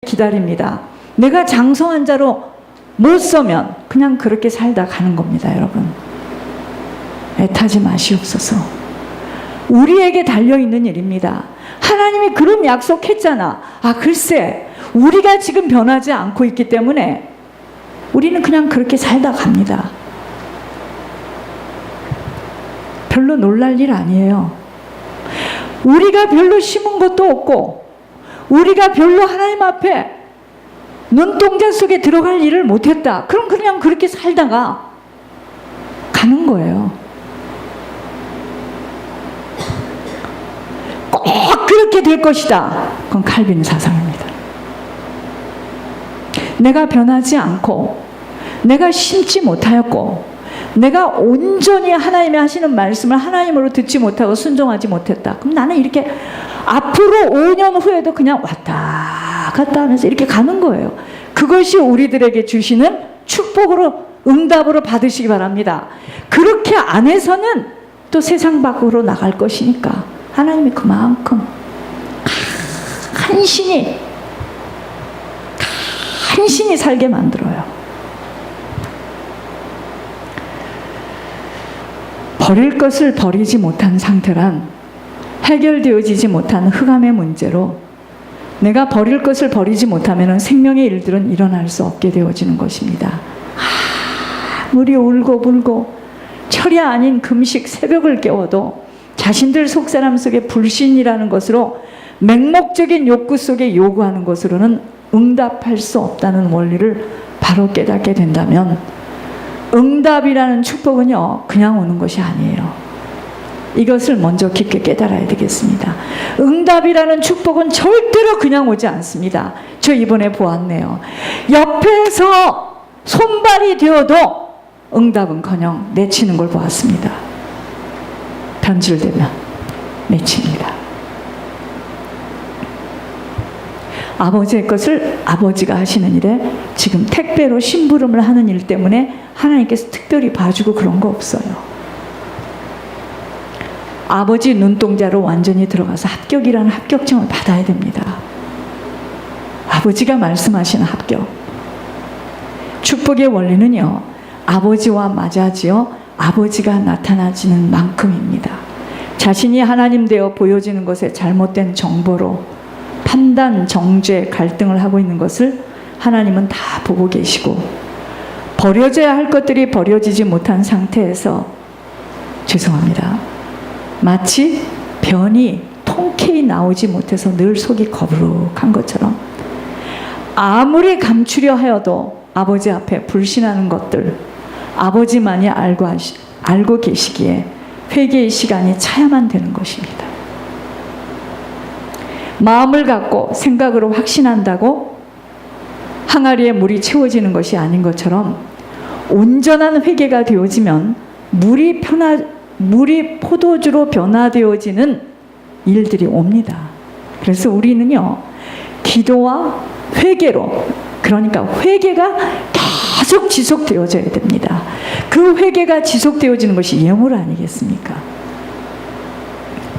기다립니다. 내가 장성한 자로 못 서면 그냥 그렇게 살다 가는 겁니다, 여러분. 애타지 마시옵소서. 우리에게 달려있는 일입니다. 하나님이 그런 약속했잖아. 아, 글쎄, 우리가 지금 변하지 않고 있기 때문에 우리는 그냥 그렇게 살다 갑니다. 별로 놀랄 일 아니에요. 우리가 별로 심은 것도 없고, 우리가 별로 하나님 앞에 눈동자 속에 들어갈 일을 못했다. 그럼 그냥 그렇게 살다가 가는 거예요. 꼭 그렇게 될 것이다. 그건 칼빈 사상입니다. 내가 변하지 않고, 내가 심지 못하였고, 내가 온전히 하나님이 하시는 말씀을 하나님으로 듣지 못하고 순종하지 못했다. 그럼 나는 이렇게 앞으로 5년 후에도 그냥 왔다 갔다 하면서 이렇게 가는 거예요. 그것이 우리들에게 주시는 축복으로, 응답으로 받으시기 바랍니다. 그렇게 안 해서는 또 세상 밖으로 나갈 것이니까 하나님이 그만큼 간신히 살게 만들어요. 버릴 것을 버리지 못한 상태란 해결되어지지 못한 흑암의 문제로, 내가 버릴 것을 버리지 못하면 생명의 일들은 일어날 수 없게 되어지는 것입니다. 아무리 울고 불고 철야 아닌 금식 새벽을 깨워도 자신들 속사람 속에 불신이라는 것으로, 맹목적인 욕구 속에 요구하는 것으로는 응답할 수 없다는 원리를 바로 깨닫게 된다면, 응답이라는 축복은요, 그냥 오는 것이 아니에요. 이것을 먼저 깊게 깨달아야 되겠습니다. 응답이라는 축복은 절대로 그냥 오지 않습니다. 저 이번에 보았네요. 옆에서 손발이 되어도 응답은커녕 내치는 걸 보았습니다. 변질되면 내칩니다. 아버지의 것을 아버지가 하시는 일에 지금 택배로 심부름을 하는 일 때문에 하나님께서 특별히 봐주고 그런 거 없어요. 아버지 눈동자로 완전히 들어가서 합격이라는 합격증을 받아야 됩니다. 아버지가 말씀하시는 합격. 축복의 원리는요, 아버지와 맞아지어 아버지가 나타나지는 만큼입니다. 자신이 하나님 되어 보여지는 것에 잘못된 정보로 판단, 정죄, 갈등을 하고 있는 것을 하나님은 다 보고 계시고, 버려져야 할 것들이 버려지지 못한 상태에서, 죄송합니다, 마치 변이 통쾌히 나오지 못해서 늘 속이 거부룩한 것처럼 아무리 감추려 하여도 아버지 앞에 불신하는 것들 아버지만이 알고 계시기에 회개의 시간이 차야만 되는 것입니다. 마음을 갖고 생각으로 확신한다고 항아리에 물이 채워지는 것이 아닌 것처럼, 온전한 회개가 되어지면 물이 포도주로 변화되어지는 일들이 옵니다. 그래서 우리는요, 기도와 회개로, 그러니까 회개가 계속 지속되어져야 됩니다. 그 회개가 지속되어지는 것이 예물 아니겠습니까?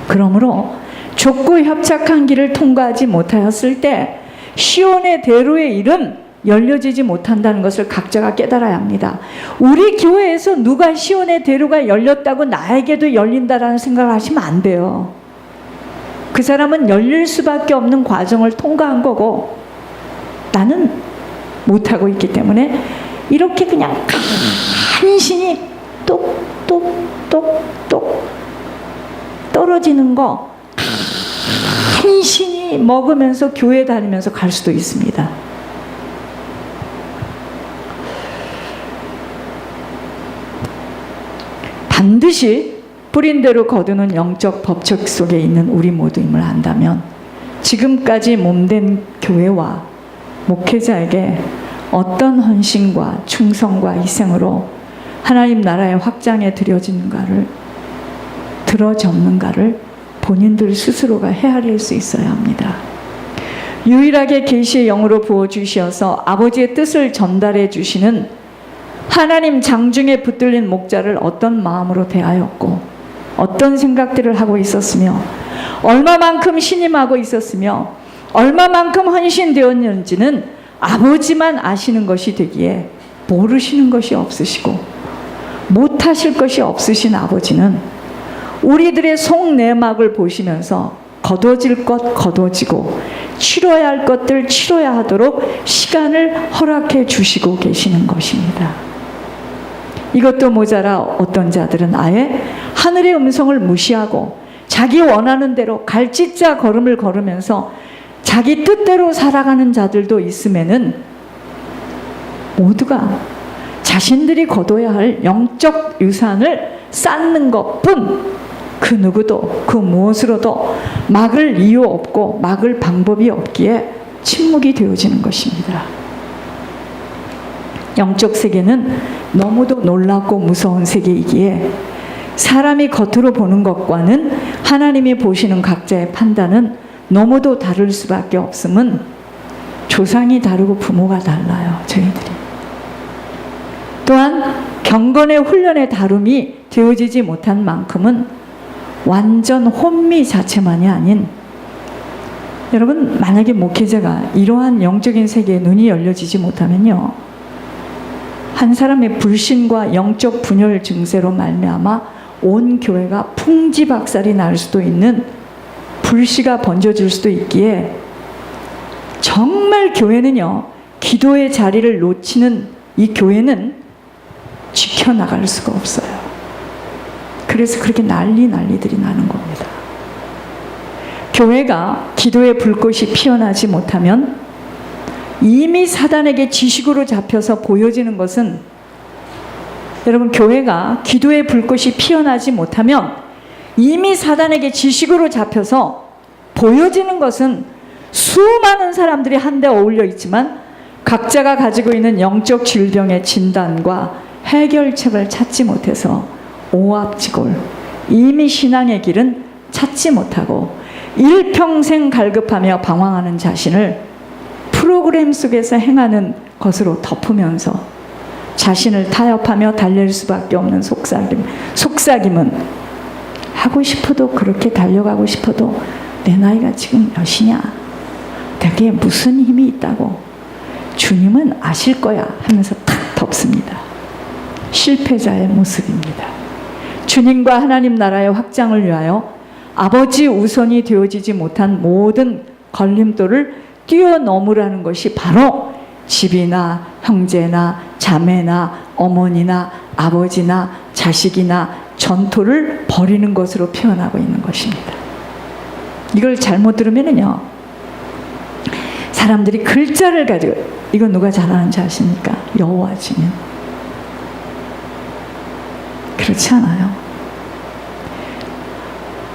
그러므로 좁고 협착한 길을 통과하지 못하였을 때 시온의 대로의 일은 열려지지 못한다는 것을 각자가 깨달아야 합니다. 우리 교회에서 누가 시온의 대로가 열렸다고 나에게도 열린다라는 생각을 하시면 안 돼요. 그 사람은 열릴 수밖에 없는 과정을 통과한 거고, 나는 못하고 있기 때문에 이렇게 그냥 간신히 똑똑똑똑 떨어지는 거 간신히 먹으면서 교회 다니면서 갈 수도 있습니다. 반드시 뿌린 대로 거두는 영적 법칙 속에 있는 우리 모두임을 안다면, 지금까지 몸된 교회와 목회자에게 어떤 헌신과 충성과 희생으로 하나님 나라의 확장에 들어졌는가를 본인들 스스로가 헤아릴 수 있어야 합니다. 유일하게 계시의 영으로 부어주셔서 아버지의 뜻을 전달해 주시는 하나님 장중에 붙들린 목자를 어떤 마음으로 대하였고, 어떤 생각들을 하고 있었으며, 얼마만큼 신임하고 있었으며, 얼마만큼 헌신되었는지는 아버지만 아시는 것이 되기에 모르시는 것이 없으시고 못하실 것이 없으신 아버지는 우리들의 속내막을 보시면서 거둬질 것 거둬지고 치러야 할 것들 치러야 하도록 시간을 허락해 주시고 계시는 것입니다. 이것도 모자라 어떤 자들은 아예 하늘의 음성을 무시하고 자기 원하는 대로 갈짓자 걸음을 걸으면서 자기 뜻대로 살아가는 자들도 있음에는 모두가 자신들이 거둬야 할 영적 유산을 쌓는 것뿐 그 누구도 그 무엇으로도 막을 이유 없고 막을 방법이 없기에 침묵이 되어지는 것입니다. 영적 세계는 너무도 놀랍고 무서운 세계이기에 사람이 겉으로 보는 것과는 하나님이 보시는 각자의 판단은 너무도 다를 수밖에 없음은 조상이 다르고 부모가 달라요. 저희들이. 또한 경건의 훈련의 다름이 되어지지 못한 만큼은 완전 혼미 자체만이 아닌, 여러분 만약에 목회자가 이러한 영적인 세계에 눈이 열려지지 못하면요, 한 사람의 불신과 영적 분열 증세로 말미암아 온 교회가 풍지박살이 날 수도 있는 불씨가 번져질 수도 있기에 정말 교회는요, 기도의 자리를 놓치는 이 교회는 지켜나갈 수가 없어요. 그래서 그렇게 난리들이 나는 겁니다. 교회가 기도의 불꽃이 피어나지 못하면 이미 사단에게 지식으로 잡혀서 보여지는 것은, 여러분 교회가 기도의 불꽃이 피어나지 못하면 이미 사단에게 지식으로 잡혀서 보여지는 것은 수많은 사람들이 한데 어울려 있지만 각자가 가지고 있는 영적 질병의 진단과 해결책을 찾지 못해서 오합지골, 이미 신앙의 길은 찾지 못하고 일평생 갈급하며 방황하는 자신을 프로그램 속에서 행하는 것으로 덮으면서 자신을 타협하며 달랠 수밖에 없는 속삭임은 하고 싶어도, 그렇게 달려가고 싶어도 내 나이가 지금 몇이냐, 내게 무슨 힘이 있다고, 주님은 아실 거야 하면서 탁 덮습니다. 실패자의 모습입니다. 주님과 하나님 나라의 확장을 위하여 아버지 우선이 되어지지 못한 모든 걸림돌을 뛰어넘으라는 것이 바로 집이나 형제나 자매나 어머니나 아버지나 자식이나 전토를 벌이는 것으로 표현하고 있는 것입니다. 이걸 잘못 들으면요, 사람들이 글자를 가지고, 이거 누가 잘하는지 아십니까? 여호와 주님. 그렇지 않아요.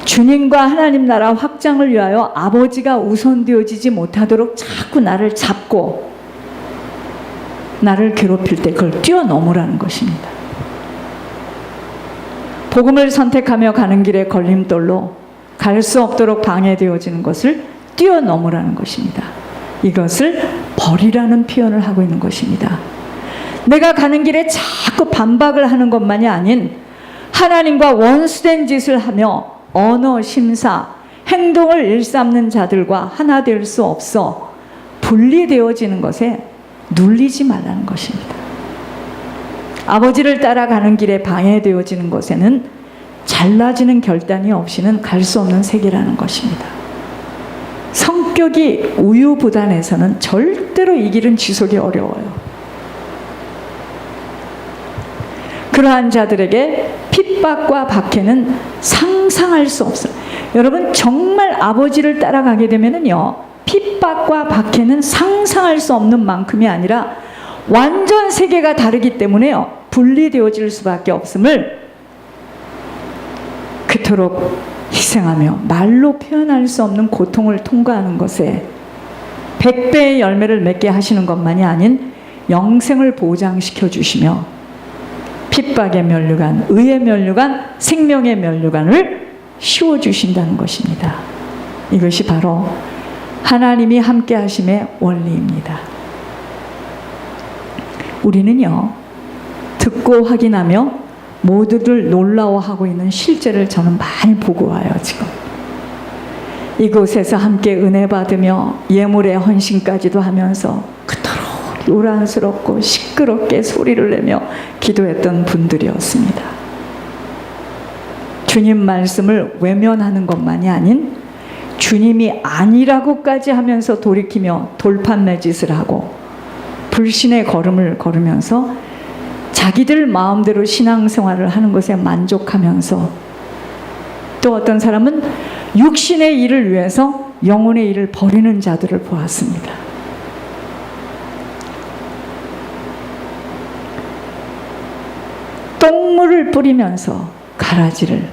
주님과 하나님 나라 확장을 위하여 아버지가 우선되어지지 못하도록 자꾸 나를 잡고 나를 괴롭힐 때 그걸 뛰어넘으라는 것입니다. 복음을 선택하며 가는 길에 걸림돌로 갈 수 없도록 방해되어지는 것을 뛰어넘으라는 것입니다. 이것을 버리라는 표현을 하고 있는 것입니다. 내가 가는 길에 자꾸 반박을 하는 것만이 아닌 하나님과 원수된 짓을 하며 언어, 심사, 행동을 일삼는 자들과 하나 될 수 없어 분리되어지는 것에 눌리지 말라는 것입니다. 아버지를 따라가는 길에 방해되어지는 것에는 잘나지는 결단이 없이는 갈 수 없는 세계라는 것입니다. 성격이 우유부단해서는 절대로 이 길은 지속이 어려워요. 그러한 자들에게 핍박과 박해는 상상할 수 없어요. 여러분 정말 아버지를 따라가게 되면은요, 핍박과 박해는 상상할 수 없는 만큼이 아니라 완전 세계가 다르기 때문에요, 분리되어질 수밖에 없음을 그토록 희생하며 말로 표현할 수 없는 고통을 통과하는 것에 100배의 열매를 맺게 하시는 것만이 아닌 영생을 보장시켜 주시며 핍박의 면류관, 의의 면류관, 생명의 면류관을 씌워주신다는 것입니다. 이것이 바로 하나님이 함께 하심의 원리입니다. 우리는요, 듣고 확인하며 모두들 놀라워하고 있는 실제를 저는 많이 보고 와요. 지금 이곳에서 함께 은혜 받으며 예물의 헌신까지도 하면서 그토록 요란스럽고 시끄럽게 소리를 내며 기도했던 분들이었습니다. 주님 말씀을 외면하는 것만이 아닌 주님이 아니라고까지 하면서 돌이키며 돌판매짓을 하고 불신의 걸음을 걸으면서 자기들 마음대로 신앙생활을 하는 것에 만족하면서 또 어떤 사람은 육신의 일을 위해서 영혼의 일을 버리는 자들을 보았습니다. 똥물을 뿌리면서 가라지를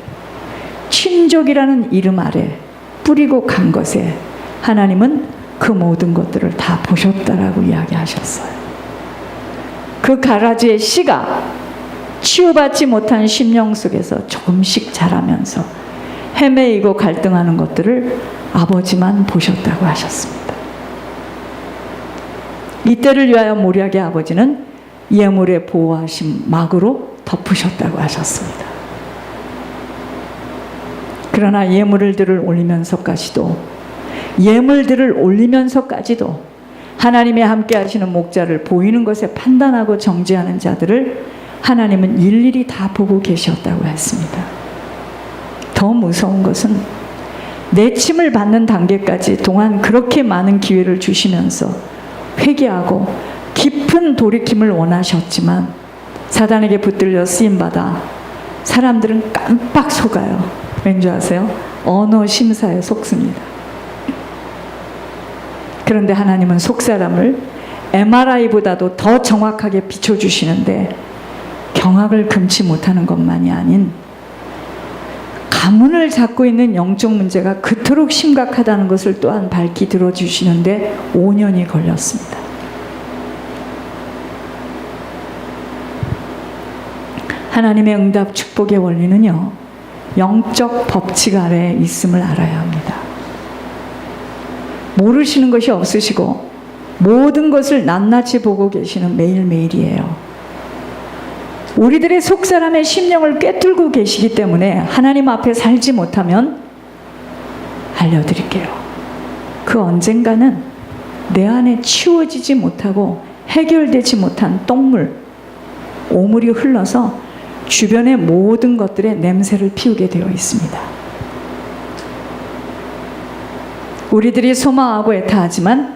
친족이라는 이름 아래 뿌리고 간 것에 하나님은 그 모든 것들을 다 보셨다라고 이야기하셨어요. 그 가라지의 씨가 치유받지 못한 심령 속에서 조금씩 자라면서 헤매이고 갈등하는 것들을 아버지만 보셨다고 하셨습니다. 이때를 위하여 모략의 아버지는 예물의 보호하심 막으로 덮으셨다고 하셨습니다. 그러나 예물들을 올리면서까지도 하나님의 함께 하시는 목자를 보이는 것에 판단하고 정죄하는 자들을 하나님은 일일이 다 보고 계셨다고 했습니다. 더 무서운 것은 내침을 받는 단계까지 동안 그렇게 많은 기회를 주시면서 회개하고 깊은 돌이킴을 원하셨지만 사단에게 붙들려 쓰임받아 사람들은 깜빡 속아요. 왠지 아세요? 언어 심사에 속습니다. 그런데 하나님은 속사람을 MRI보다도 더 정확하게 비춰주시는데 경악을 금치 못하는 것만이 아닌 가문을 잡고 있는 영적 문제가 그토록 심각하다는 것을 또한 밝히 들어주시는데 5년이 걸렸습니다. 하나님의 응답 축복의 원리는요, 영적 법칙 아래에 있음을 알아야 합니다. 모르시는 것이 없으시고 모든 것을 낱낱이 보고 계시는 매일매일이에요. 우리들의 속사람의 심령을 꿰뚫고 계시기 때문에 하나님 앞에 살지 못하면 알려드릴게요. 그 언젠가는 내 안에 치워지지 못하고 해결되지 못한 똥물, 오물이 흘러서 주변의 모든 것들의 냄새를 피우게 되어 있습니다. 우리들이 소망하고 애타하지만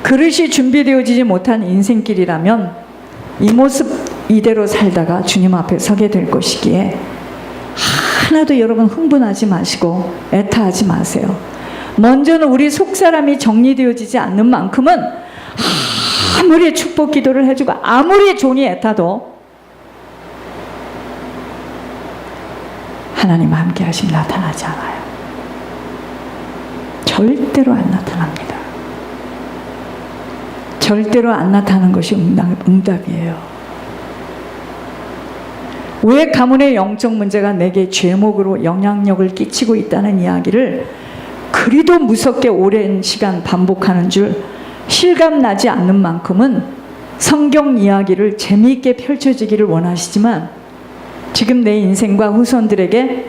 그릇이 준비되어지지 못한 인생길이라면 이 모습 이대로 살다가 주님 앞에 서게 될 것이기에 하나도 여러분 흥분하지 마시고 애타하지 마세요. 먼저는 우리 속사람이 정리되어지지 않는 만큼은 아무리 축복 기도를 해주고 아무리 종이 애타도 하나님 함께 하심 나타나지 않아요. 절대로 안 나타납니다. 절대로 안 나타나는 것이 응답이에요. 왜 가문의 영적 문제가 내게 죄목으로 영향력을 끼치고 있다는 이야기를 그리도 무섭게 오랜 시간 반복하는 줄 실감나지 않는 만큼은 성경 이야기를 재미있게 펼쳐지기를 원하시지만 지금 내 인생과 후손들에게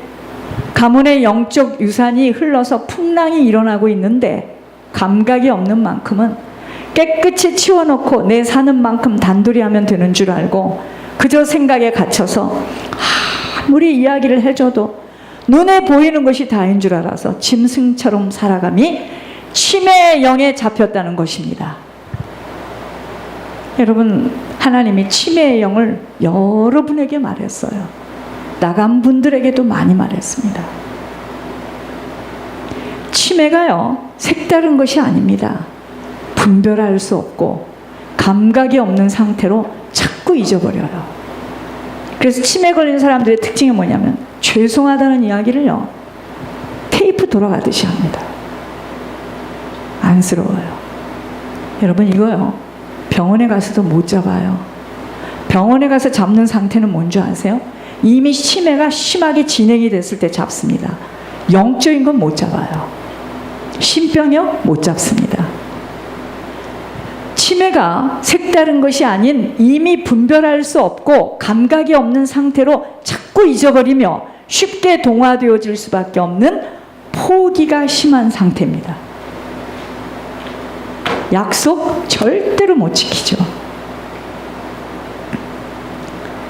가문의 영적 유산이 흘러서 풍랑이 일어나고 있는데 감각이 없는 만큼은 깨끗이 치워놓고 내 사는 만큼 단둘이 하면 되는 줄 알고 그저 생각에 갇혀서 아무리 이야기를 해줘도 눈에 보이는 것이 다인 줄 알아서 짐승처럼 살아감이 치매의 영에 잡혔다는 것입니다. 여러분, 하나님이 치매의 영을 여러분에게 말했어요. 나간 분들에게도 많이 말했습니다. 치매가요, 색다른 것이 아닙니다. 분별할 수 없고 감각이 없는 상태로 자꾸 잊어버려요. 그래서 치매 걸린 사람들의 특징이 뭐냐면 죄송하다는 이야기를요, 테이프 돌아가듯이 합니다. 안쓰러워요. 여러분, 이거요, 병원에 가서도 못 잡아요. 병원에 가서 잡는 상태는 뭔지 아세요? 이미 치매가 심하게 진행이 됐을 때 잡습니다. 영적인 건 못 잡아요. 신병이요? 못 잡습니다. 치매가 색다른 것이 아닌 이미 분별할 수 없고 감각이 없는 상태로 자꾸 잊어버리며 쉽게 동화되어질 수밖에 없는 포기가 심한 상태입니다. 약속 절대로 못 지키죠.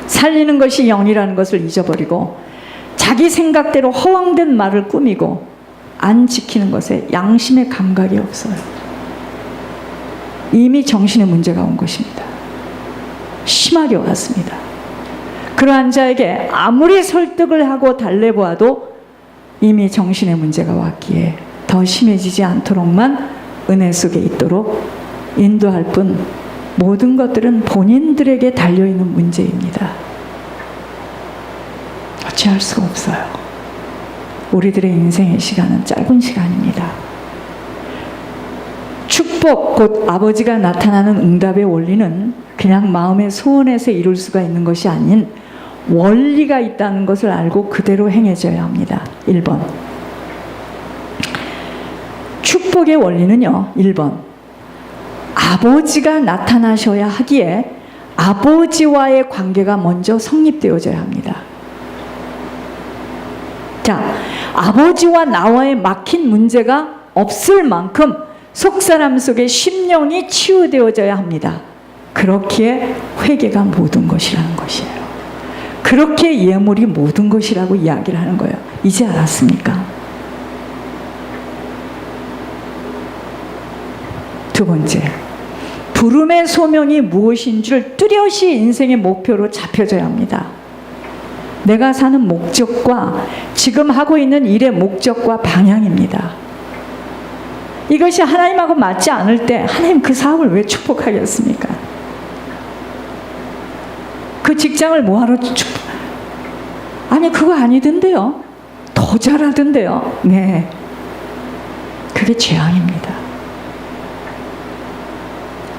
살리는 것이 영이라는 것을 잊어버리고 자기 생각대로 허황된 말을 꾸미고 안 지키는 것에 양심의 감각이 없어요. 이미 정신의 문제가 온 것입니다. 심하게 왔습니다. 그러한 자에게 아무리 설득을 하고 달래보아도 이미 정신의 문제가 왔기에 더 심해지지 않도록만 은혜 속에 있도록 인도할 뿐 모든 것들은 본인들에게 달려있는 문제입니다. 어찌할 수가 없어요. 우리들의 인생의 시간은 짧은 시간입니다. 축복 곧 아버지가 나타나는 응답의 원리는 그냥 마음의 소원에서 이룰 수가 있는 것이 아닌 원리가 있다는 것을 알고 그대로 행해져야 합니다. 1번 축복의 원리는요. 1번 아버지가 나타나셔야 하기에 아버지와의 관계가 먼저 성립되어져야 합니다. 자, 아버지와 나와의 막힌 문제가 없을 만큼 속사람 속에 심령이 치유되어져야 합니다. 그렇기에 회개가 모든 것이라는 것이에요. 그렇게 예물이 모든 것이라고 이야기를 하는 거예요. 이제 알았습니까? 두 번째, 부름의 소명이 무엇인 줄 뚜렷이 인생의 목표로 잡혀져야 합니다. 내가 사는 목적과 지금 하고 있는 일의 목적과 방향입니다. 이것이 하나님하고 맞지 않을 때 하나님 그 사업을 왜 축복하겠습니까? 그 직장을 뭐하러 아니 그거 아니던데요. 더 잘하던데요. 네, 그게 재앙입니다.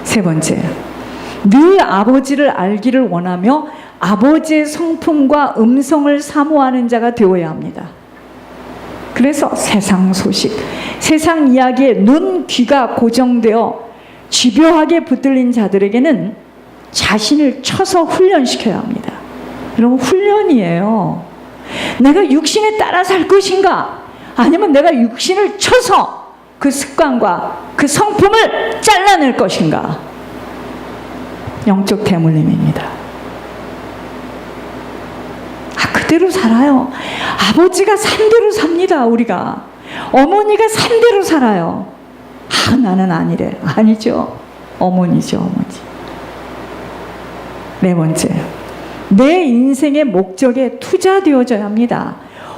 세 번째, 늘 아버지를 알기를 원하며 아버지의 성품과 음성을 사모하는 자가 되어야 합니다. 그래서 세상 소식, 세상 이야기에 눈, 귀가 고정되어 집요하게 붙들린 자들에게는 자신을 쳐서 훈련시켜야 합니다. 여러분, 훈련이에요. 내가 육신에 따라 살 것인가? 아니면 내가 육신을 쳐서 그 습관과 그 성품을 잘라낼 것인가? 영적 대물림입니다. 그대로 살아요. 아버지가 산 대로 삽니다. 우리가 어머니가 산 대로 살아요. 나는 아니래. 아니죠. 어머니죠. 어머니. 네 번째, 내 인생의 목적에 투자되어져야 합니다.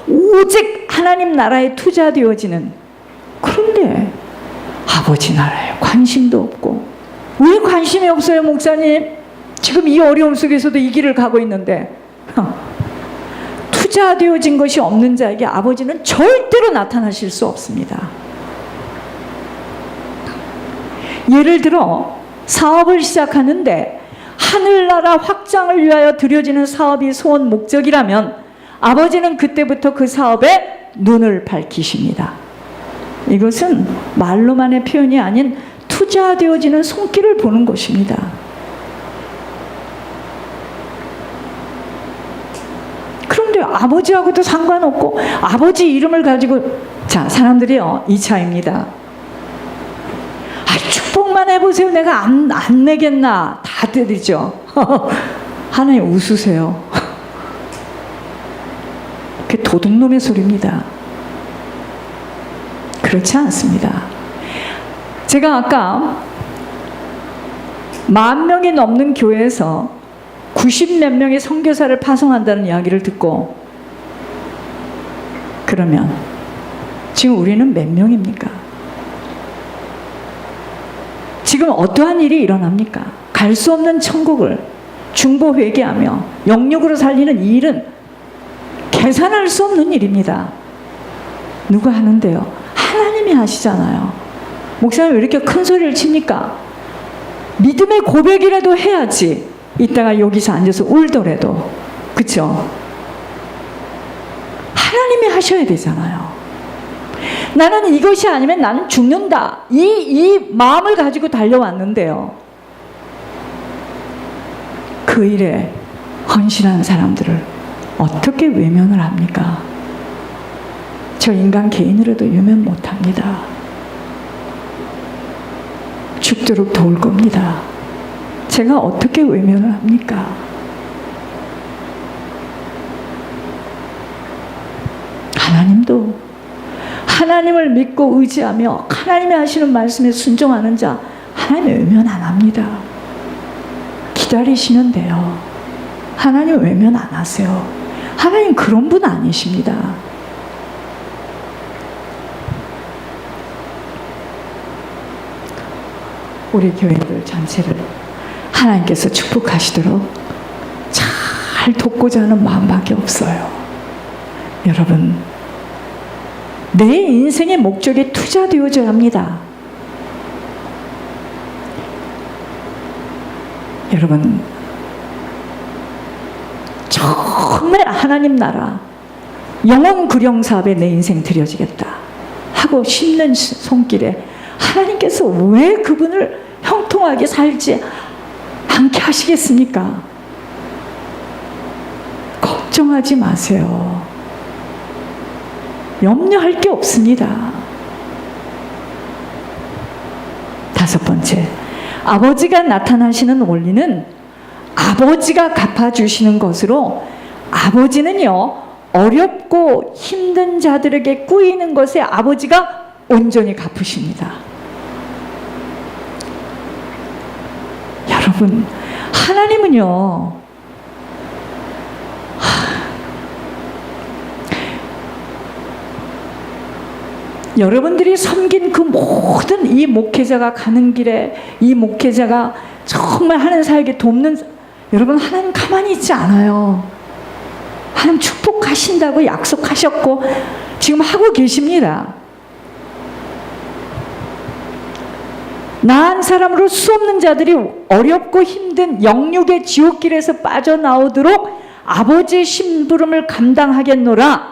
오직 하나님 나라에 투자되어지는. 그런데 아버지 나라에 관심도 없고. 왜 관심이 없어요, 목사님? 지금 이 어려움 속에서도 이 길을 가고 있는데. 투자되어진 것이 없는 자에게 아버지는 절대로 나타나실 수 없습니다. 예를 들어 사업을 시작하는데 하늘나라 확장을 위하여 드려지는 사업이 소원 목적이라면 아버지는 그때부터 그 사업에 눈을 밝히십니다. 이것은 말로만의 표현이 아닌 투자되어지는 손길을 보는 것입니다. 그런데 아버지하고도 상관없고 아버지 이름을 가지고, 자, 사람들이요, 이 차입니다. 축복만 해보세요. 내가 안 내겠나? 다들이죠. 하나님 웃으세요. 그게 도둑놈의 소리입니다. 그렇지 않습니다. 제가 아까 10,000명이 넘는 교회에서 90몇 명의 선교사를 파송한다는 이야기를 듣고, 그러면 지금 우리는 몇 명입니까? 지금 어떠한 일이 일어납니까? 갈 수 없는 천국을 중보 회개하며 영육으로 살리는 이 일은 계산할 수 없는 일입니다. 누가 하는데요? 하나님이 하시잖아요. 목사님 왜 이렇게 큰 소리를 칩니까? 믿음의 고백이라도 해야지. 이따가 여기서 앉아서 울더라도. 그렇죠? 하나님이 하셔야 되잖아요. 나는 이것이 아니면 나는 죽는다. 이 마음을 가지고 달려왔는데요. 그 일에 헌신한 사람들을 어떻게 외면을 합니까? 저 인간 개인으로도 외면 못합니다. 죽도록 도울 겁니다. 제가 어떻게 외면을 합니까? 하나님도 하나님을 믿고 의지하며 하나님이 하시는 말씀에 순종하는 자 하나님 외면 안 합니다. 기다리시면 돼요. 하나님 외면 안 하세요. 하나님 그런 분 아니십니다. 우리 교회들 전체를 하나님께서 축복하시도록 잘 돕고자 하는 마음밖에 없어요. 여러분, 내 인생의 목적에 투자되어져야 합니다. 여러분, 정말 하나님 나라 영혼 구령 사업에 내 인생 들여지겠다 하고 심는 손길에 하나님께서 왜 그분을 형통하게 살지 않게 하시겠습니까? 걱정하지 마세요. 염려할 게 없습니다. 5번째, 아버지가 나타나시는 원리는 아버지가 갚아주시는 것으로, 아버지는요 어렵고 힘든 자들에게 꾸이는 것에 아버지가 온전히 갚으십니다. 여러분, 하나님은요 여러분들이 섬긴 그 모든 이 목회자가 가는 길에 이 목회자가 정말 하는 사역에 돕는, 여러분 하나님 가만히 있지 않아요. 하나님 축복하신다고 약속하셨고 지금 하고 계십니다. 나한 사람으로 수없는 자들이 어렵고 힘든 영육의 지옥길에서 빠져나오도록 아버지의 심부름을 감당하겠노라.